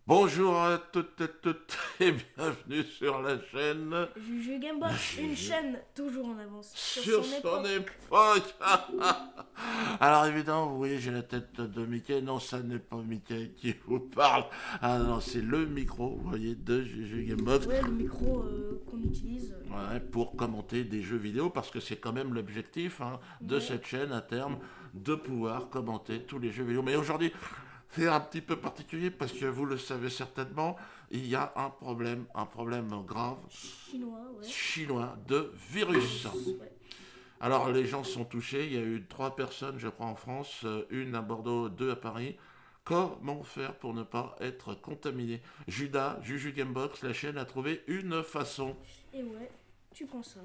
Bonjour à toutes et toutes et bienvenue sur la chaîne Juju Gamebox, une chaîne toujours en avance sur sur son son époque. époque. Alors évidemment, vous voyez, j'ai la tête de Mickey. Non, ça n'est pas Mickey qui vous parle. Ah non, c'est le micro, vous voyez, de Juju Gamebox. Ouais, le micro qu'on utilise. Ouais, pour commenter des jeux vidéo, parce que c'est quand même l'objectif de Ouais. cette chaîne à terme, de pouvoir commenter tous les jeux vidéo. Mais aujourd'hui, c'est un petit peu particulier parce que vous le savez certainement, il y a un problème grave Chinois, ouais. chinois de virus. Ouais. Alors les gens sont touchés, il y a eu 3 personnes je crois en France, une à Bordeaux, 2 à Paris. Comment faire pour ne pas être contaminé? Judas, Juju Gamebox, la chaîne a trouvé une façon. Et ouais, tu prends ça,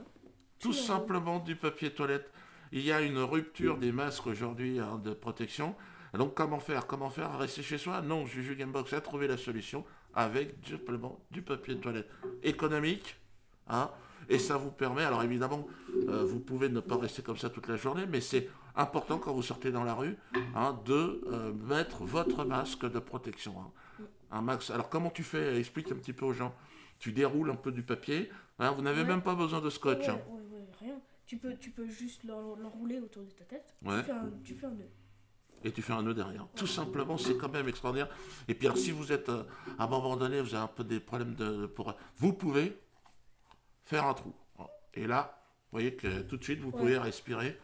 Tout tu l'enroules. simplement du papier toilette. Il y a une rupture des masques aujourd'hui de protection. Donc comment faire? Comment faire? Rester chez soi? Non, Juju Gamebox a trouvé la solution avec simplement du papier toilette économique. Hein, et ça vous permet, alors évidemment, vous pouvez ne pas rester comme ça toute la journée, mais c'est important quand vous sortez dans la rue de mettre votre masque de protection. Un max. Alors comment tu fais? Explique un petit peu aux gens. Tu déroules un peu du papier. Vous n'avez Ouais. même pas besoin de Ouais, scotch. ouais, ouais, ouais, rien. Tu peux juste l'enrouler autour de ta tête. Ouais. Tu fais un nœud. Et tu fais un nœud derrière. Tout simplement, c'est quand même extraordinaire. Et puis alors, si vous êtes à un moment donné, vous avez un peu des problèmes vous pouvez faire un trou. Et là, vous voyez que tout de suite, vous pouvez Ouais. respirer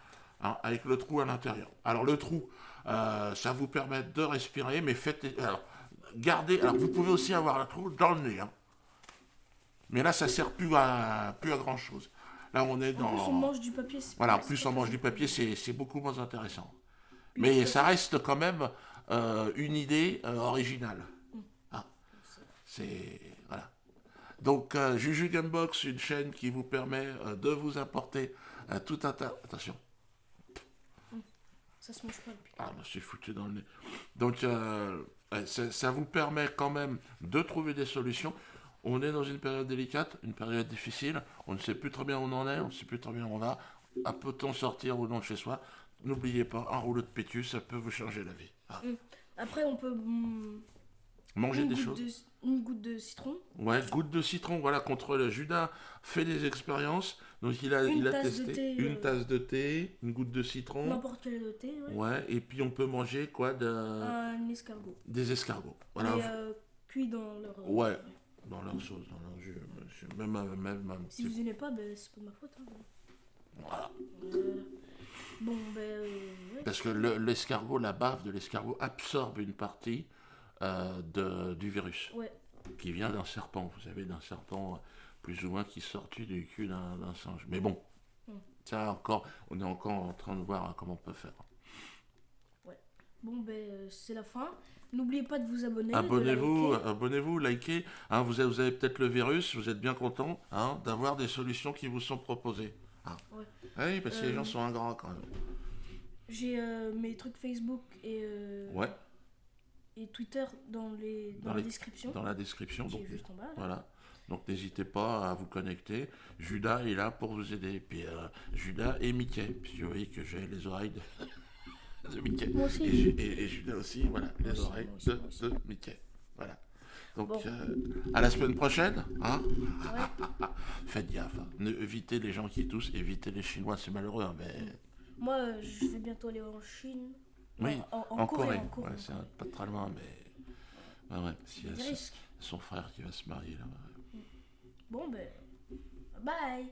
avec le trou à l'intérieur. Alors le trou, ça vous permet de respirer, mais faites... Alors, gardez... Alors vous pouvez aussi avoir un trou dans le nez. Mais là, ça sert plus à grand chose. Là, on est En plus, on dans... mange du papier, Voilà, en c'est plus pas on très mange du papier, écologique. c'est beaucoup moins intéressant. Puis, Mais ça reste quand même une idée originale. Ah, c'est... Voilà. Donc, Juju Gamebox, une chaîne qui vous permet de vous apporter tout un tas... Attention, ça se mange pas le pied. je me suis foutu dans le nez. Donc, ça vous permet quand même de trouver des solutions. On est dans une période délicate, une période difficile. On ne sait plus très bien où on en est, on ne sait plus très bien où on va. Peut-on sortir ou non de chez soi? N'oubliez pas, un rouleau de pétus, ça peut vous changer la vie. Mm. Après, on peut Manger des choses. une goutte de citron, Ouais, goutte de citron, voilà, contre le Judas fait des expériences. Donc une il a tasse de testé thé, une tasse de thé, une goutte de citron. n'importe quel thé, ouais. Ouais, et puis on peut manger quoi Un escargot. des escargots. Voilà. Mais cuit dans leur. Ouais, dans leur sauce, dans leur jus, monsieur. Même un Si petit vous aimez pas, ben, c'est pas de ma faute. Hein. voilà. Voilà. Bon, ben. Ouais, Parce c'est que ça. l'escargot, la bave de l'escargot absorbe une partie du virus Ouais. qui vient d'un serpent. Vous savez, d'un serpent plus ou moins qui sortit du cul d'un singe. Mais bon, Hmm. ça encore, on est encore en train de voir comment on peut faire. Ouais. Bon, ben, c'est la fin. N'oubliez pas de vous abonner, de Abonnez-vous, liker. abonnez-vous, likez. Vous avez peut-être le virus, vous êtes bien content d'avoir des solutions qui vous sont proposées. Ah. Ouais. Oui, parce que les gens Euh, sont ingrats quand même. J'ai mes trucs Facebook Ouais, et Twitter dans la description, dans la description. qui Donc, est juste en bas. Là. voilà. Donc n'hésitez pas à vous connecter. Judas est là pour vous aider. Puis Judas et Mickey. Puis vous voyez que j'ai les oreilles de Mickey. Moi aussi. Et Judas aussi, voilà, les Moi aussi, oreilles moi aussi, moi aussi. de Mickey. Voilà. Donc Bon, à la semaine prochaine. ouais. Faites gaffe. Évitez les gens qui toussent, évitez les Chinois, c'est malheureux. Mais Moi, je vais bientôt aller en Chine. oui, Non, en en Corée, Corée. en Corée. Ouais, c'est pas très loin, mais ouais, Il y a des risques. son frère qui va se marier là. Bon, ben, bye.